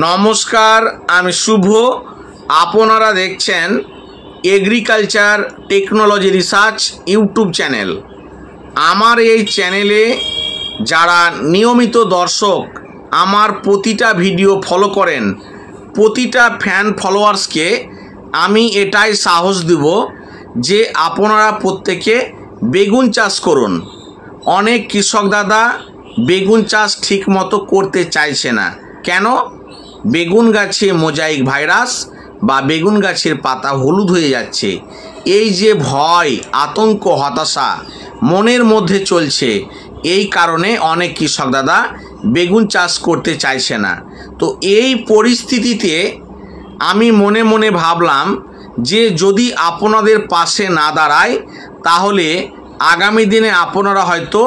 নমস্কার, আমি শুভ। আপনারা দেখছেন agriculture technology research YouTube channel. আমার এই চ্যানেলে যারা নিয়মিত দর্শক আমার প্রতিটা ভিডিও ফলো করেন, প্রতিটা ফ্যান ফলোয়ার্সকে আমি এটাই সাহস দেব যে আপনারা প্রত্যেকে বেগুন চাষ করুন। অনেক কৃষক দাদা বেগুন চাষ ঠিকমতো করতে চাইছে না। কেন? বেগুন গাছে মোজাইক ভাইরাস বা বেগুন গাছের পাতা হলুদ হয়ে যাচ্ছে, এই যে ভয়, আতঙ্ক, হতাশা মনের মধ্যে চলছে, এই কারণে অনেক কৃষক দাদা বেগুন চাষ করতে চাইছে না। তো এই পরিস্থিতিতে আমি মনে মনে ভাবলাম যে যদি আপনাদের পাশে না দাঁড়ায় তাহলে আগামী দিনে আপনারা হয়তো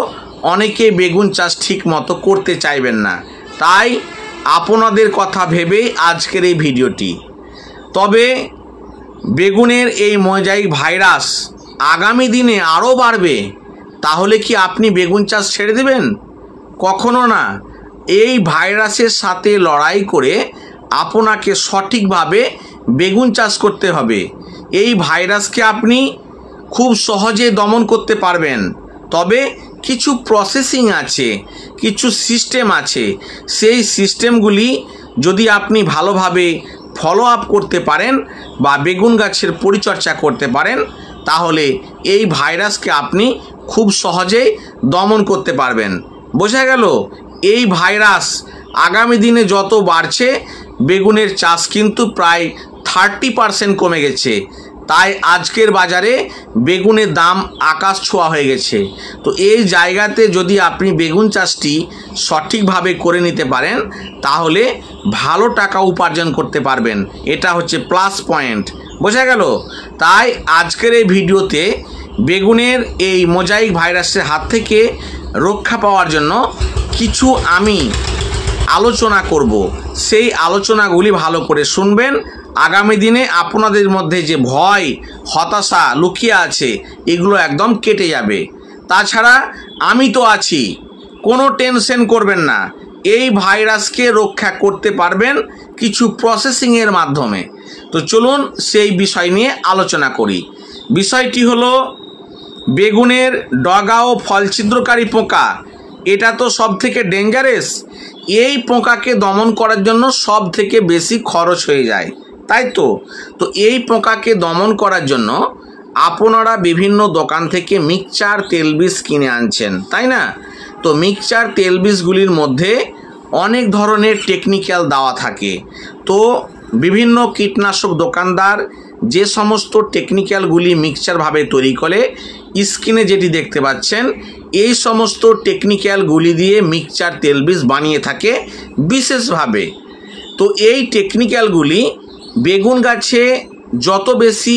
অনেকে বেগুন চাষ ঠিক মতো করতে চাইবেন না। তাই আপনাদের কথা ভেবেই আজকের এই ভিডিওটি। তবে বেগুনের এই মোজাইক ভাইরাস আগামী দিনে আরও বাড়বে, তাহলে কি আপনি বেগুন চাষ ছেড়ে দেবেন? কখনো না। এই ভাইরাসের সাথে লড়াই করে আপনাকে সঠিকভাবে বেগুন চাষ করতে হবে। এই ভাইরাসকে আপনি খুব সহজে দমন করতে পারবেন, তবে কিছু প্রসেসিং আছে, কিছু সিস্টেম আছে। সেই সিস্টেমগুলি যদি আপনি ভালোভাবে ফলো আপ করতে পারেন বা বেগুন গাছের পরিচর্যা করতে পারেন, তাহলে এই ভাইরাসকে আপনি খুব সহজেই দমন করতে পারবেন। বোঝা গেল? এই ভাইরাস আগামী দিনে যত বাড়ছে, বেগুনের চাষ কিন্তু প্রায় 30% কমে গেছে। তাই আজকের বাজারে বেগুনের দাম আকাশ ছোঁয়া হয়ে গেছে। তো এই জায়গাতে যদি আপনি বেগুন চাষটি সঠিকভাবে করে নিতে পারেন, তাহলে ভালো টাকা উপার্জন করতে পারবেন। এটা হচ্ছে প্লাস পয়েন্ট। বোঝা গেল? তাই আজকের এই ভিডিওতে বেগুনের এই মোজাইক ভাইরাসের হাত থেকে রক্ষা পাওয়ার জন্য কিছু আমি আলোচনা করব। সেই আলোচনাগুলি ভালো করে শুনবেন। আগামী দিনে আপনাদের মধ্যে যে ভয়, হতাশা লুকিয়ে আছে, এগুলো একদম কেটে যাবে। তাছাড়া আমি তো আছি, কোনো টেনশন করবেন না। এই ভাইরাসকে রক্ষা করতে পারবেন কিছু প্রসেসিংয়ের মাধ্যমে। তো চলুন সেই বিষয় নিয়ে আলোচনা করি। বিষয়টি হলো বেগুনের ডগা ও ফল ছিদ্রকারী পোকা। এটা তো সব থেকে ডেঞ্জারাস। এই পোকাকে দমন করার জন্য সব থেকে বেশি খরচ হয়ে যায়, তাই তো? তো এই পোকাকে দমন করার জন্য আপনারা বিভিন্ন দোকান থেকে মিক্সচার তেলবীজ কিনে আনছেন, তাই না? তো মিক্সচার তেলবীজগুলির মধ্যে অনেক ধরনের টেকনিক্যাল দেওয়া থাকে। তো বিভিন্ন কীটনাশক দোকানদার যে সমস্ত টেকনিক্যালগুলি মিক্সচারভাবে তৈরি করে, স্ক্রিনে যেটি দেখতে পাচ্ছেন, এই সমস্ত টেকনিক্যালগুলি দিয়ে মিক্সচার তেলবীজ বানিয়ে থাকে বিশেষভাবে। তো এই টেকনিক্যালগুলি বেগুন গাছে যত বেশি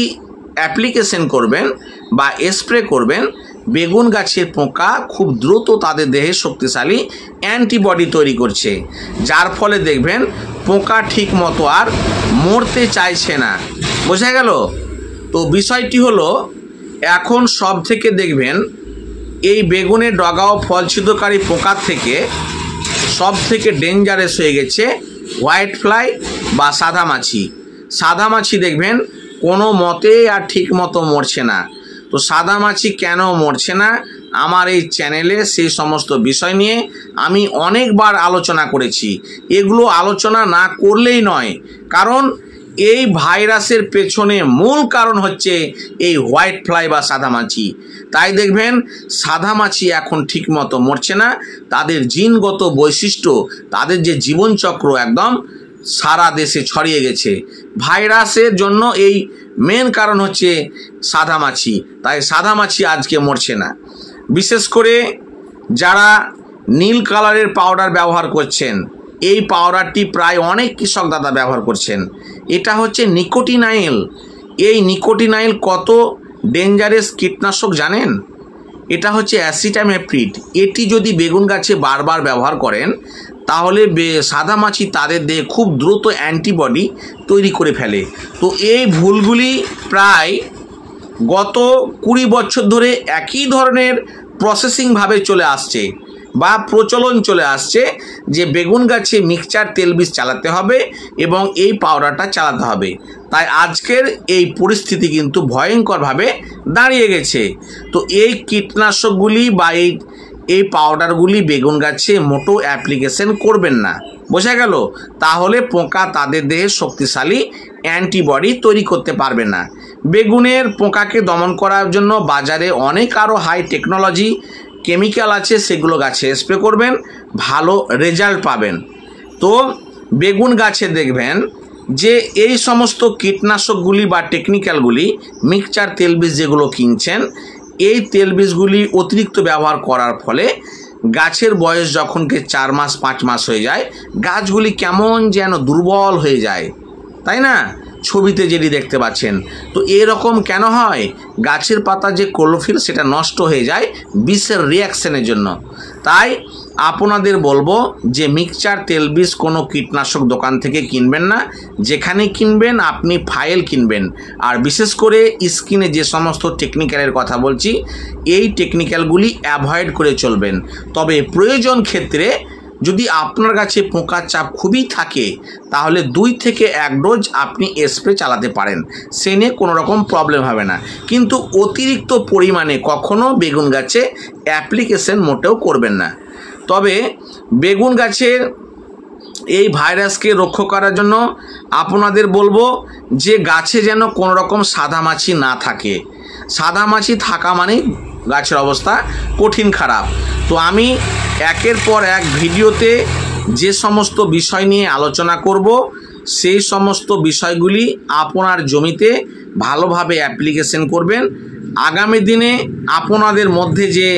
অ্যাপ্লিকেশন করবেন বা স্প্রে করবেন, বেগুন গাছের পোকা খুব দ্রুত তাদের দেহে শক্তিশালী অ্যান্টিবডি তৈরি করছে, যার ফলে দেখবেন পোকা ঠিক মতো আর মরতে চাইছে না। বোঝা গেল? তো বিষয়টি হলো, এখন সব থেকে দেখবেন এই বেগুনের ডগা ও ফল ছিদ্রকারী পোকার থেকে সব থেকে ডেঞ্জারাস হয়ে গেছে হোয়াইট ফ্লাই বা সাদা মাছি। সাদা মাছি দেখবেন কোনো মতে আর ঠিক মতো মরছে না। তো সাদা মাছি কেন মরছে না, আমার এই চ্যানেলে সেই সমস্ত বিষয় নিয়ে আমি অনেকবার আলোচনা করেছি। এগুলো আলোচনা না করলেই নয়, কারণ এই ভাইরাসের পেছনে মূল কারণ হচ্ছে এই হোয়াইট ফ্লাই বা সাদা মাছি। তাই দেখবেন সাদা মাছি এখন ঠিকমতো মরছে না। তাদের জিনগত বৈশিষ্ট্য, তাদের যে জীবনচক্র একদম সারা দেশে ছড়িয়ে গেছে। ভাইরাসের জন্য এই মেন কারণ হচ্ছে সাদা মাছি। তাই সাদা মাছি আজকে মরছে না। বিশেষ করে যারা নীল কালারের পাউডার ব্যবহার করছেন, এই পাউডারটি প্রায় অনেক কৃষক দাদা ব্যবহার করছেন। এটা হচ্ছে নিকোটিনাইল। এই নিকোটিনাইল কত ডেঞ্জারাস কীটনাশক জানেন? এটা হচ্ছে অ্যাসিটামিপ্রিড। এটি যদি বেগুন গাছে বারবার ব্যবহার করেন, তাহলে সাদা মাছি তাদের দেহে খুব দ্রুত অ্যান্টিবডি তৈরি করে ফেলে। তো এই ভুলগুলি প্রায় গত 20 বছর ধরে একই ধরনের প্রসেসিংভাবে চলে আসছে। বা প্রচলন চলে আসছে যে বেগুন গাছে মিক্সচার তেলবীজ চালাতে হবে এবং এই পাউডারটা চালাতে হবে। তাই আজকের এই পরিস্থিতি কিন্তু ভয়ঙ্করভাবে দাঁড়িয়ে গেছে। তো এই কীটনাশকগুলি বা এই পাউডারগুলি বেগুন গাছে মোটো অ্যাপ্লিকেশন করবেন না, বোঝা গেল? তাহলে পোকা তাদের দেহে শক্তিশালী অ্যান্টিবডি তৈরি করতে পারবে না। বেগুনের পোকাকে দমন করার জন্য বাজারে অনেক আরও হাই টেকনোলজি কেমিক্যাল আছে, সেগুলো গাছে স্প্রে করবেন, ভালো রেজাল্ট পাবেন। তো বেগুন গাছে দেখবেন যে এই সমস্ত কীটনাশকগুলি বা টেকনিক্যালগুলি মিক্সচার তেলবীজ যেগুলো কিনছেন, এই তেলবীজগুলি অতিরিক্ত ব্যবহার করার ফলে গাছের বয়স যখন 4 মাস 5 মাস হয়ে যায়, গাছগুলি কেমন যেন দুর্বল হয়ে যায়, তাই না? ছবিতে যেটি দেখতে পাচ্ছেন। তো এরকম কেন হয়? গাছের পাতা যে ক্লোরোফিল সেটা নষ্ট হয়ে যায় বিষের রিয়াকশনের জন্য। তাই আপনাদের বলবো যে মিক্সচার তেলবীজ কোনো কীটনাশক দোকান থেকে কিনবেন না। যেখানে কিনবেন আপনি ফাইল কিনবেন। আর বিশেষ করে স্কিনে যে সমস্ত টেকনিক্যালের কথা বলছি, এই টেকনিক্যালগুলি অ্যাভয়েড করে চলবেন। তবে প্রয়োজন ক্ষেত্রে যদি আপনার কাছে পোকার চাপ খুবই থাকে তাহলে 2 থেকে 1 ডোজ আপনি স্প্রে চালাতে পারেন, সে নিয়ে কোনো রকম প্রবলেম হবে না। কিন্তু অতিরিক্ত পরিমাণে কখনো বেগুন গাছে অ্যাপ্লিকেশন মোটেও করবেন না। তবে বেগুন গাছের এই ভাইরাসকে রক্ষা করার জন্য আপনাদের বলবো যে গাছে যেন কোনো রকম সাদামাছি না থাকে। সাদামাছি থাকা মানে গাছের অবস্থা কঠিন খারাপ। তো আমি একের পর এক ভিডিওতে যে সমস্ত বিষয় নিয়ে আলোচনা করব, সেই সমস্ত বিষয়গুলি আপনার জমিতে ভালোভাবে অ্যাপ্লিকেশন করবেন। আগামী দিনে আপনাদের মধ্যে যে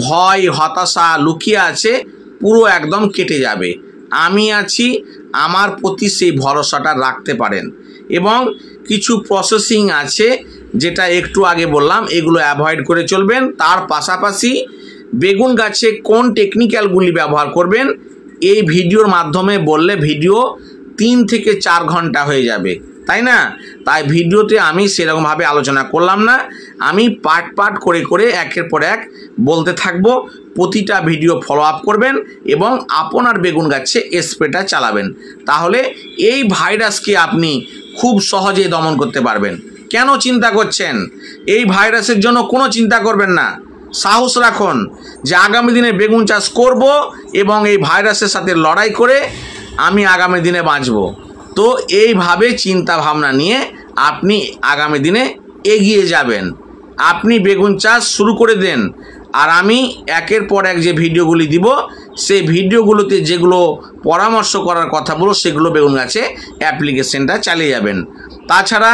ভয় হতাশা লুকিয়ে আছে পুরো একদম কেটে যাবে। আমি আছি, আমার প্রতি সেই ভরসাটা রাখতে পারেন। এবং কিছু প্রসেসিং আছে যেটা একটু আগে বললাম, এগুলো অ্যাভয়েড করে চলবেন। তার পাশাপাশি বেগুন গাছে কোন টেকনিক্যালগুলি ব্যবহার করবেন এই ভিডিওর মাধ্যমে বললে ভিডিও 3 থেকে 4 ঘন্টা হয়ে যাবে, তাই না? তাই ভিডিওতে আমি সেরকমভাবে আলোচনা করলাম না। আমি পার্ট করে করে একের পর এক বলতে থাকবো। প্রতিটা ভিডিও ফলো আপ করবেন এবং আপনার বেগুন গাছে স্প্রেটা চালাবেন। তাহলে এই ভাইরাসকে আপনি খুব সহজে দমন করতে পারবেন। কেন চিন্তা করছেন? এই ভাইরাসের জন্য কোনো চিন্তা করবেন না। সাহস রাখুন যে আগামী দিনে বেগুন চাষ করব এবং এই ভাইরাসের সাথে লড়াই করে আমি আগামী দিনে বাঁচব। তো এইভাবে চিন্তা ভাবনা নিয়ে আপনি আগামী দিনে এগিয়ে যাবেন। আপনি বেগুন চাষ শুরু করে দেন। আর আমি একের পর এক যে ভিডিওগুলি দিব, সেই ভিডিওগুলোতে যেগুলো পরামর্শ করার কথা বলো সেগুলো বেগুন গাছে অ্যাপ্লিকেশনটা চালিয়ে যাবেন। তাছাড়া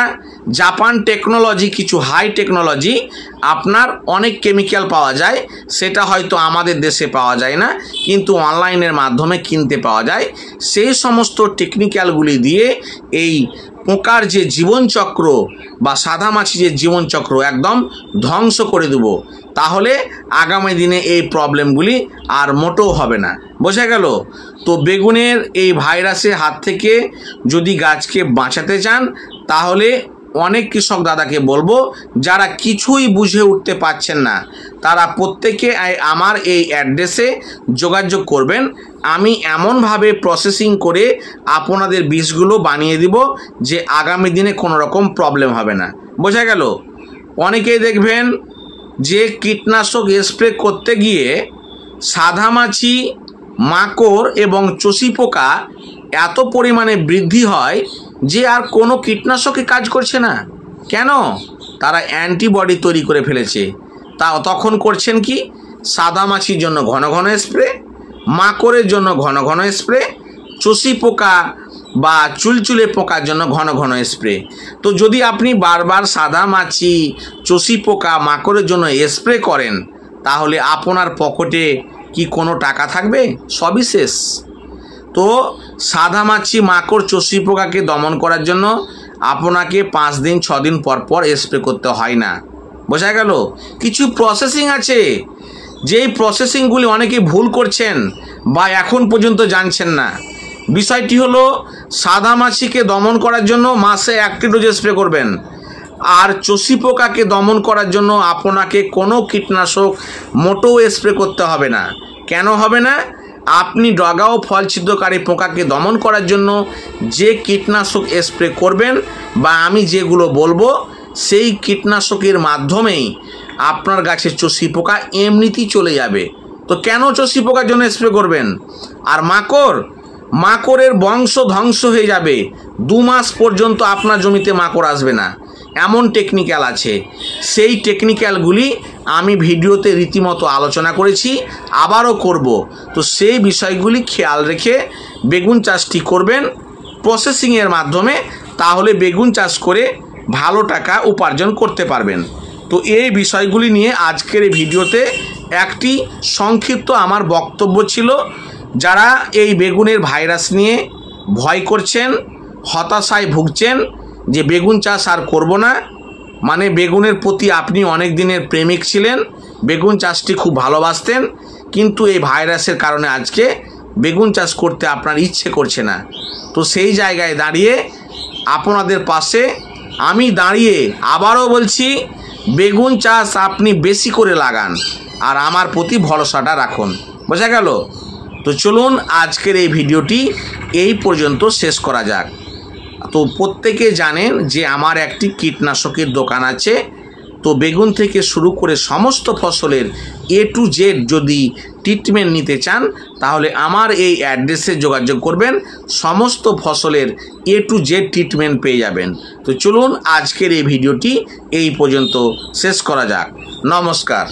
জাপান টেকনোলজি, কিছু হাই টেকনোলজি আপনার অনেক কেমিক্যাল পাওয়া যায়, সেটা হয়তো আমাদের দেশে পাওয়া যায় না, কিন্তু অনলাইনের মাধ্যমে কিনতে পাওয়া যায়। সেই সমস্ত টেকনিক্যালগুলি দিয়ে এই পোকার যে জীবনচক্র বা সাদামাছি যে জীবনচক্র একদম ধ্বংস করে দেব। তাহলে আগামী দিনে এই প্রবলেমগুলি আর মোটেও হবে না, বোঝা গেল? তো বেগুনের এই ভাইরাসের হাত থেকে যদি গাছকে বাঁচাতে চান তাহলে অনেক কৃষক দাদাকে বলবো যারা কিছুই বুঝে উঠতে পারছেন না, তারা প্রত্যেকে আমার এই অ্যাড্রেসে যোগাযোগ করবেন। আমি এমনভাবে প্রসেসিং করে আপনাদের বীজগুলো বানিয়ে দিব যে আগামী দিনে কোনো রকম প্রবলেম হবে না, বোঝা গেল? অনেকেই দেখবেন যে কীটনাশক স্প্রে করতে গিয়ে সাদামাছি, মাকড় এবং চষি পোকা এত পরিমাণে বৃদ্ধি হয় যে আর কোনো কীটনাশকই কাজ করছে না। কেন? তারা অ্যান্টিবডি তৈরি করে ফেলেছে। তখন করছেন কি? সাদামাছির জন্য ঘন ঘন স্প্রে, মাকড়ের জন্য ঘন ঘন স্প্রে, চষি পোকা বা চুলচুলে পোকার জন্য ঘন ঘন স্প্রে। তো যদি আপনি বারবার সাদামাছি, চষি পোকা, মাকড়ের জন্য স্প্রে করেন তাহলে আপনার পকেটে কি কোনো টাকা থাকবে? সবই শেষ। তো সাদামাছি, মাকড়, চষি পোকাকে দমন করার জন্য আপনাকে 5 দিন 6 দিন পর পর স্প্রে করতে হয় না, বোঝা গেল? কিছু প্রসেসিং আছে, যেই প্রসেসিংগুলি অনেকে ভুল করছেন বা এখন পর্যন্ত জানছেন না। বিষয়টি হলো সাদামাছিকে দমন করার জন্য মাসে 1টি ডোজ স্প্রে করবেন, আর চষি পোকাকে দমন করার জন্য আপনাকে কোনো কীটনাশক মোটেও স্প্রে করতে হবে না। কেন হবে না? আপনি ডগা ও ফল ছিদ্রকারী পোকাকে দমন করার জন্য যে কীটনাশক স্প্রে করবেন বা আমি যেগুলো বলবো সেই কীটনাশকের মাধ্যমেই আপনার গাছের চষি পোকা এমনিতেই চলে যাবে। তো কেন চষি পোকার জন্য স্প্রে করবেন? আর মাকড়ের বংশ ধ্বংস হয়ে যাবে, 2 মাস পর্যন্ত আপনার জমিতে মাকড় আসবে না, এমন টেকনিক্যাল আছে। সেই টেকনিক্যালগুলি আমি ভিডিওতে রীতিমতো আলোচনা করেছি, আবারও করব। তো সেই বিষয়গুলি খেয়াল রেখে বেগুন চাষটি করবেন প্রসেসিংয়ের মাধ্যমে, তাহলে বেগুন চাষ করে ভালো টাকা উপার্জন করতে পারবেন। তো এই বিষয়গুলি নিয়ে আজকের এই ভিডিওতে একটি সংক্ষিপ্ত আমার বক্তব্য ছিল। যারা এই বেগুনের ভাইরাস নিয়ে ভয় করছেন, হতাশায় ভুগছেন যে বেগুন চাষ আর করব না, মানে বেগুনের প্রতি আপনি অনেক দিনের প্রেমিক ছিলেন, বেগুন চাষটি খুব ভালোবাসতেন, কিন্তু এই ভাইরাসের কারণে আজকে বেগুন চাষ করতে আপনার ইচ্ছে করছে না, তো সেই জায়গায় দাঁড়িয়ে আপনাদের পাশে আমি দাঁড়িয়ে আবারও বলছি, বেগুন চাষ আপনি বেশি করে লাগান আর আমার প্রতি ভরসাটা রাখুন। বোঝা গেল? তো চলুন আজকের এই ভিডিওটি এই পর্যন্ত শেষ করা যাক। তো প্রত্যেকে জানেন যে আমার একটি কীটনাশকের দোকান আছে। তো বেগুন থেকে শুরু করে সমস্ত ফসলের A to Z যদি ট্রিটমেন্ট নিতে চান তাহলে আমার এই অ্যাড্রেসে যোগাযোগ করবেন, সমস্ত ফসলের A to Z ট্রিটমেন্ট পেয়ে যাবেন। তো চলুন আজকের এই ভিডিওটি এই পর্যন্ত শেষ করা যাক। নমস্কার।